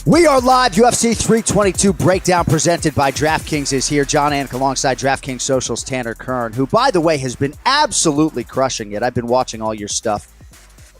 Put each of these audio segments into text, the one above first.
We are live. UFC 322 breakdown presented by DraftKings is here. John Anik alongside DraftKings Socials Tanner Kern, who, by the way, has been absolutely crushing it. I've been watching all your stuff.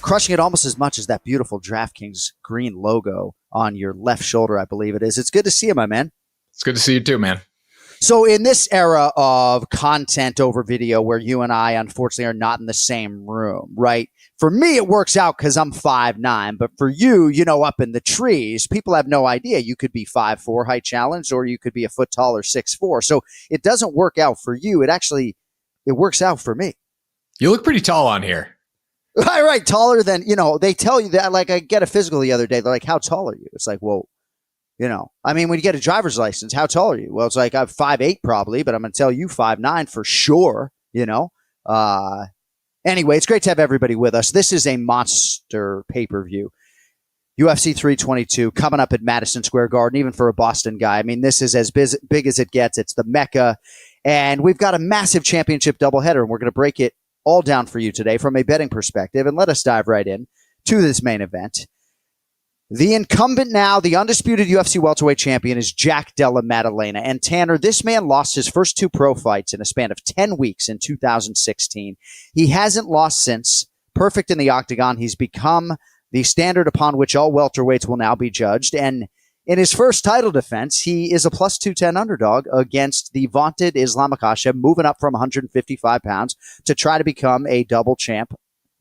Crushing it almost as much as that beautiful DraftKings green logo on your left shoulder, I believe it is. It's good to see you, my man. It's good to see you too, man. So in this era of content over video where you and I, unfortunately, are not in the same room, right? For me, it works out because I'm 5'9", but for you, up in the trees, people have no idea. You could be 5'4", height challenged, or you could be a foot taller, 6'4". So it doesn't work out for you. It works out for me. You look pretty tall on here. Right, taller than, they tell you that, like, I get a physical the other day. They're like, how tall are you? It's like, well, when you get a driver's license, how tall are you? Well, it's like, I'm 5'8" probably, but I'm going to tell you 5'9" for sure, Anyway, it's great to have everybody with us. This is a monster pay-per-view. UFC 322 coming up at Madison Square Garden, even for a Boston guy. I mean, this is as big as it gets. It's the Mecca. And we've got a massive championship doubleheader, and we're going to break it all down for you today from a betting perspective. And let us dive right in to this main event. The incumbent now, the undisputed UFC welterweight champion is Jack Della Maddalena. And Tanner, this man lost his first two pro fights in a span of 10 weeks in 2016. He hasn't lost since. Perfect in the octagon. He's become the standard upon which all welterweights will now be judged. And in his first title defense, he is a plus 210 underdog against the vaunted Islam Makhachev, moving up from 155 pounds to try to become a double champ.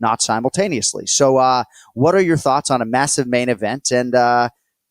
Not simultaneously. So what are your thoughts on a massive main event? And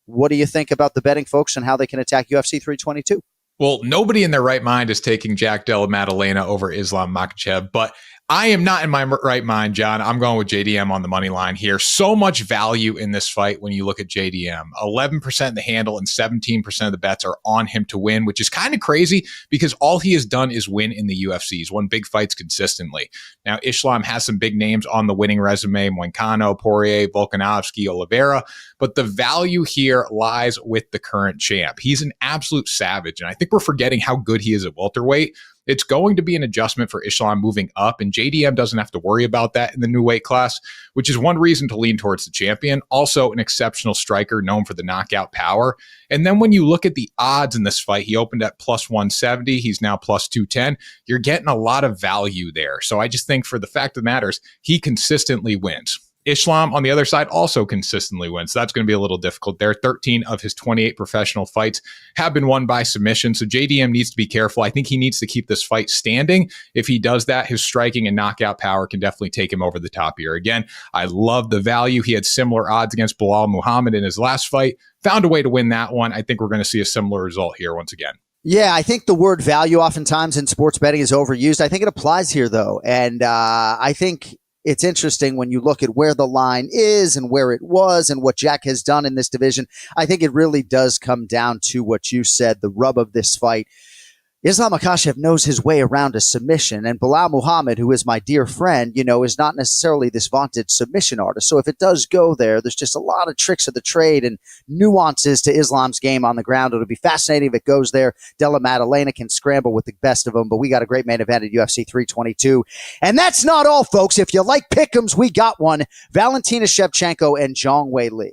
what do you think about the betting folks and how they can attack UFC 322? Well, nobody in their right mind is taking Jack Della Maddalena over Islam Makhachev, but I am not in my right mind, John. I'm going with JDM on the money line here. So much value in this fight when you look at JDM. 11% the handle and 17% of the bets are on him to win, which is kind of crazy because all he has done is win in the UFC. He's won big fights consistently. Now, Islam has some big names on the winning resume: Moicano, Poirier, Volkanovski, Oliveira, but the value here lies with the current champ. He's an absolute savage, and I think we're forgetting how good he is at welterweight. It's going to be an adjustment for Islam moving up, and JDM doesn't have to worry about that in the new weight class, which is one reason to lean towards the champion. Also, an exceptional striker known for the knockout power. And then when you look at the odds in this fight, he opened at plus 170. He's now plus 210. You're getting a lot of value there. So I just think for the fact of the matter is he consistently wins. Islam, on the other side, also consistently wins. So that's going to be a little difficult there. 13 of his 28 professional fights have been won by submission. So JDM needs to be careful. I think he needs to keep this fight standing. If he does that, his striking and knockout power can definitely take him over the top here. Again, I love the value. He had similar odds against Bilal Muhammad in his last fight. Found a way to win that one. I think we're going to see a similar result here once again. Yeah, I think the word value oftentimes in sports betting is overused. I think it applies here, though. And I think it's interesting when you look at where the line is and where it was and what Jack has done in this division. I think it really does come down to what you said, the rub of this fight. Islam Makhachev knows his way around a submission, and Bilal Muhammad, who is my dear friend, is not necessarily this vaunted submission artist. So if it does go there, there's just a lot of tricks of the trade and nuances to Islam's game on the ground. It'll be fascinating if it goes there. Della Maddalena can scramble with the best of them, but we got a great main event at UFC 322. And that's not all, folks. If you like pick'ems, we got one. Valentina Shevchenko and Zhang Weili.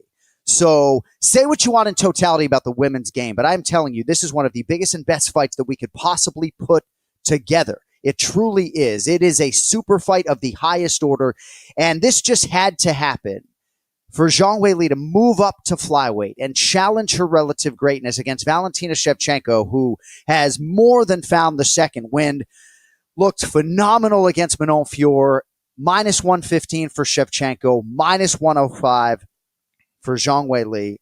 So say what you want in totality about the women's game, but I'm telling you, this is one of the biggest and best fights that we could possibly put together. It truly is. It is a super fight of the highest order, and this just had to happen for Zhang Weili to move up to flyweight and challenge her relative greatness against Valentina Shevchenko, who has more than found the second wind. Looked phenomenal against Manon Fior, minus 115 for Shevchenko, minus 105 for Zhang Weili.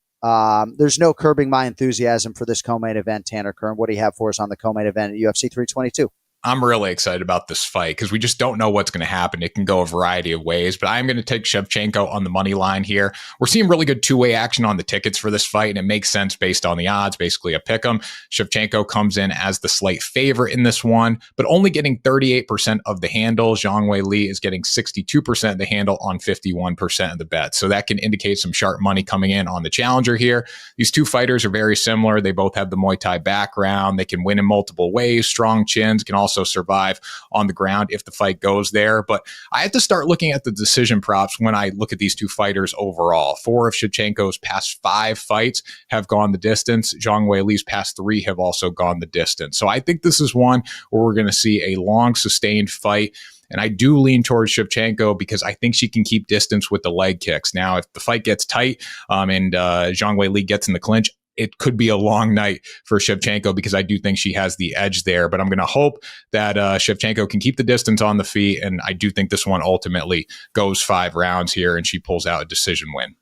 There's no curbing my enthusiasm for this co-main event. Tanner Kern, what do you have for us on the co-main event at UFC 322? I'm really excited about this fight because we just don't know what's going to happen. It can go a variety of ways, but I'm going to take Shevchenko on the money line here. We're seeing really good two-way action on the tickets for this fight, and it makes sense based on the odds, basically a pick'em. Shevchenko comes in as the slight favorite in this one, but only getting 38% of the handle. Zhang Weili is getting 62% of the handle on 51% of the bet. So that can indicate some sharp money coming in on the challenger here. These two fighters are very similar. They both have the Muay Thai background. They can win in multiple ways, strong chins, can also also survive on the ground if the fight goes there. But I have to start looking at the decision props when I look at these two fighters overall. 4 of Shevchenko's past 5 fights have gone the distance. Zhang Weili's past 3 have also gone the distance. So I think this is one where we're going to see a long, sustained fight. And I do lean towards Shevchenko because I think she can keep distance with the leg kicks. Now, if the fight gets tight and Zhang Weili gets in the clinch, it could be a long night for Shevchenko because I do think she has the edge there. But I'm going to hope that Shevchenko can keep the distance on the feet. And I do think this one ultimately goes 5 rounds here and she pulls out a decision win.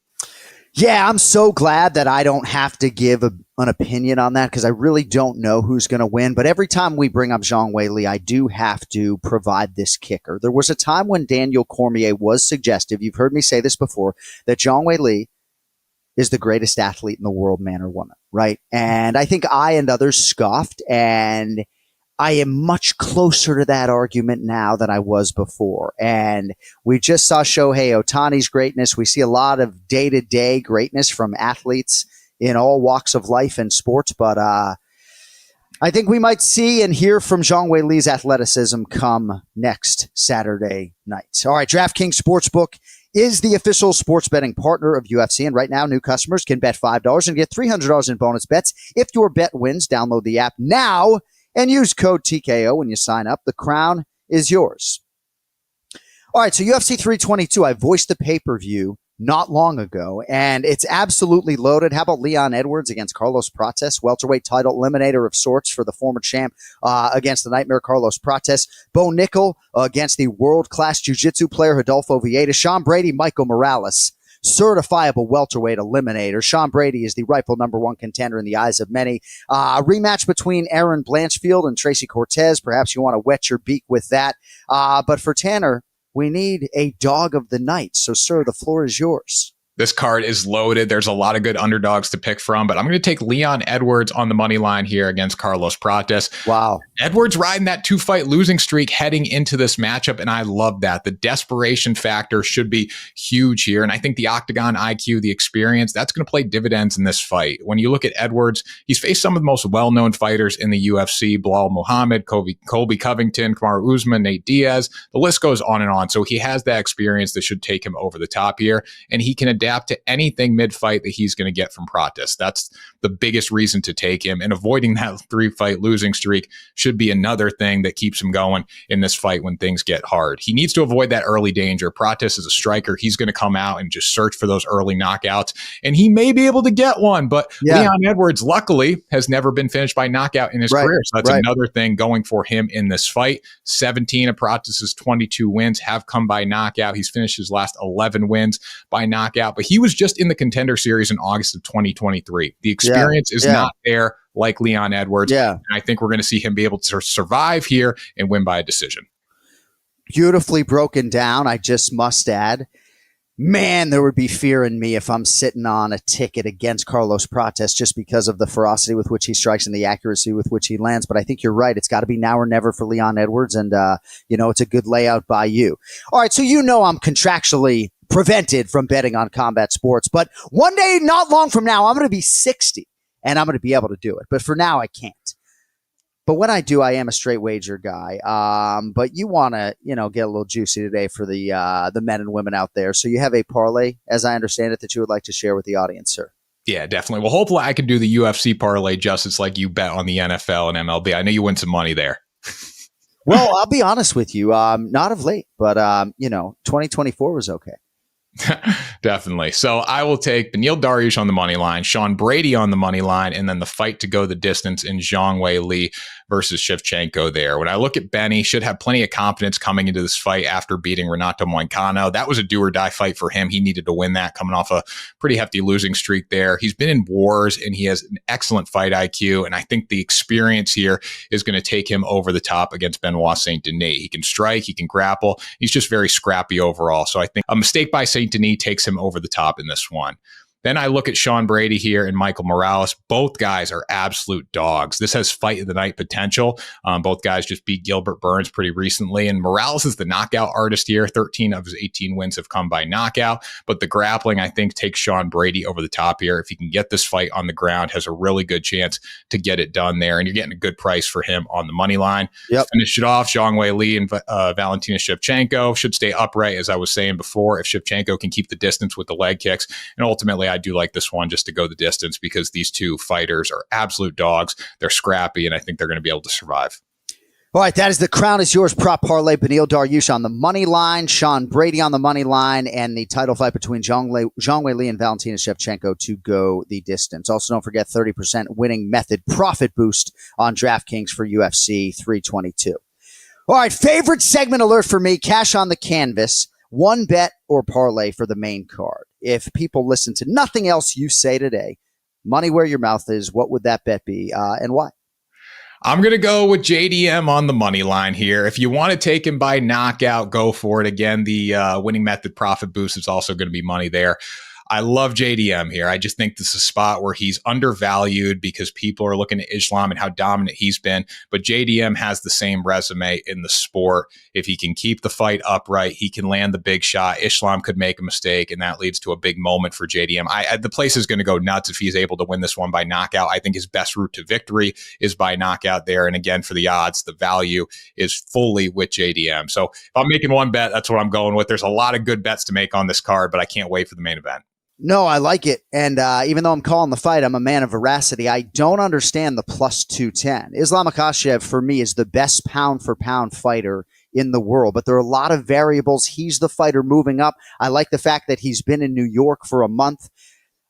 Yeah, I'm so glad that I don't have to give an opinion on that because I really don't know who's going to win. But every time we bring up Zhang Weili, I do have to provide this kicker. There was a time when Daniel Cormier was suggestive, you've heard me say this before, that Zhang Weili is the greatest athlete in the world, man or woman, right? And I think I and others scoffed, and I am much closer to that argument now than I was before. And we just saw Shohei Ohtani's greatness. We see a lot of day-to-day greatness from athletes in all walks of life and sports. But I think we might see and hear from Zhang Weili's athleticism come next Saturday night. All right, DraftKings Sportsbook is the official sports betting partner of UFC. And right now, new customers can bet $5 and get $300 in bonus bets. If your bet wins, download the app now and use code TKO when you sign up. The crown is yours. All right, so UFC 322, I voiced the pay-per-view not long ago, and it's absolutely loaded. How about Leon Edwards against Carlos Prates, welterweight title eliminator of sorts for the former champ against the nightmare Carlos Prates. Bo Nickel against the world-class jiu-jitsu player Rodolfo Vieira. Sean Brady, Michael Morales, certifiable welterweight eliminator. Sean Brady is the rightful number 1 contender in the eyes of many. A rematch between Aaron Blanchfield and Tracy Cortez. Perhaps you want to wet your beak with that. But for Tanner, we need a dog of the night. So, sir, the floor is yours. This card is loaded. There's a lot of good underdogs to pick from, but I'm going to take Leon Edwards on the money line here against Carlos Prates. Wow. Edwards riding that 2-fight losing streak heading into this matchup, and I love that. The desperation factor should be huge here, and I think the octagon IQ, the experience, that's going to play dividends in this fight. When you look at Edwards, he's faced some of the most well-known fighters in the UFC, Bilal Muhammad, Colby Covington, Kamaru Usman, Nate Diaz. The list goes on and on, so he has that experience that should take him over the top here, and he can adapt to anything mid-fight that he's going to get from Prates. That's the biggest reason to take him, and avoiding that 3-fight losing streak should be another thing that keeps him going in this fight when things get hard. He needs to avoid that early danger. Prates is a striker. He's going to come out and just search for those early knockouts, and he may be able to get one, but Leon Edwards, luckily, has never been finished by knockout in his career, so that's another thing going for him in this fight. 17 of Prates' 22 wins have come by knockout. He's finished his last 11 wins by knockout, but he was just in the Contender Series in August of 2023. The experience is not there like Leon Edwards. And I think we're going to see him be able to survive here and win by a decision. Beautifully broken down. I just must add, man, there would be fear in me if I'm sitting on a ticket against Carlos Prates just because of the ferocity with which he strikes and the accuracy with which he lands. But I think you're right. It's got to be now or never for Leon Edwards. And, it's a good layout by you. All right. So, I'm contractually prevented from betting on combat sports. But one day, not long from now, I'm going to be 60 and I'm going to be able to do it. But for now, I can't. But when I do, I am a straight wager guy. But you want to, get a little juicy today for the men and women out there. So you have a parlay, as I understand it, that you would like to share with the audience, sir. Yeah, definitely. Well, hopefully I can do the UFC parlay justice like you bet on the NFL and MLB. I know you win some money there. Well, I'll be honest with you. Not of late, but 2024 was okay. Definitely. So I will take Beneil Dariush on the money line, Sean Brady on the money line, and then the fight to go the distance in Zhang Weili versus Shevchenko there. When I look at Benny, should have plenty of confidence coming into this fight after beating Renato Moicano. That was a do or die fight for him. He needed to win that, coming off a pretty hefty losing streak there. He's been in wars and he has an excellent fight IQ. And I think the experience here is going to take him over the top against Benoit Saint Denis. He can strike, he can grapple. He's just very scrappy overall. So I think a mistake by Saint Denis takes him over the top in this one. Then I look at Sean Brady here and Michael Morales. Both guys are absolute dogs. This has fight of the night potential. Both guys just beat Gilbert Burns pretty recently. And Morales is the knockout artist here. 13 of his 18 wins have come by knockout. But the grappling, I think, takes Sean Brady over the top here. If he can get this fight on the ground, has a really good chance to get it done there. And you're getting a good price for him on the money line. Yep. Finish it off, Zhang Wei Li and Valentina Shevchenko should stay upright, as I was saying before, if Shevchenko can keep the distance with the leg kicks. And ultimately, I do like this one just to go the distance because these two fighters are absolute dogs. They're scrappy, and I think they're going to be able to survive. All right, that is the crown is yours prop parlay. Beneil Dariush on the money line, Sean Brady on the money line, and the title fight between Zhang Wei Li and Valentina Shevchenko to go the distance. Also, don't forget 30% winning method profit boost on DraftKings for UFC 322. All right, favorite segment alert for me, cash on the canvas, one bet or parlay for the main card. If people listen to nothing else you say today, money where your mouth is, what would that bet be and why? I'm going to go with JDM on the money line here. If you want to take him by knockout, go for it. Again, the winning method profit boost is also going to be money there. I love JDM here. I just think this is a spot where he's undervalued because people are looking at Islam and how dominant he's been. But JDM has the same resume in the sport. If he can keep the fight upright, he can land the big shot. Islam could make a mistake, and that leads to a big moment for JDM. The place is going to go nuts if he's able to win this one by knockout. I think his best route to victory is by knockout there. And again, for the odds, the value is fully with JDM. So if I'm making one bet, that's what I'm going with. There's a lot of good bets to make on this card, but I can't wait for the main event. No, I like it. And even though I'm calling the fight, I'm a man of veracity. I don't understand the plus 210. Islam Makhachev, for me, is the best pound-for-pound fighter in the world. But there are a lot of variables. He's the fighter moving up. I like the fact that he's been in New York for a month.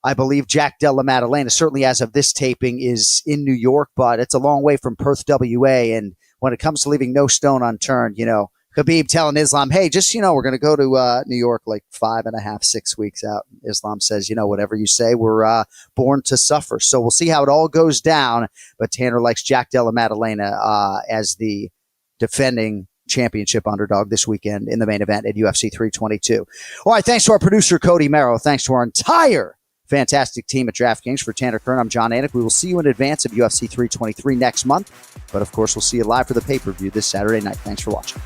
I believe Jack Della Maddalena, certainly as of this taping, is in New York, but it's a long way from Perth, WA. And when it comes to leaving no stone unturned, Khabib telling Islam, hey, just, we're going to go to New York like 5.5, 6 weeks out. Islam says, whatever you say, we're born to suffer. So we'll see how it all goes down. But Tanner likes Jack Della Maddalena as the defending championship underdog this weekend in the main event at UFC 322. All right, thanks to our producer, Cody Merrow. Thanks to our entire fantastic team at DraftKings. For Tanner Kern, I'm John Anik. We will see you in advance of UFC 323 next month. But, of course, we'll see you live for the pay-per-view this Saturday night. Thanks for watching.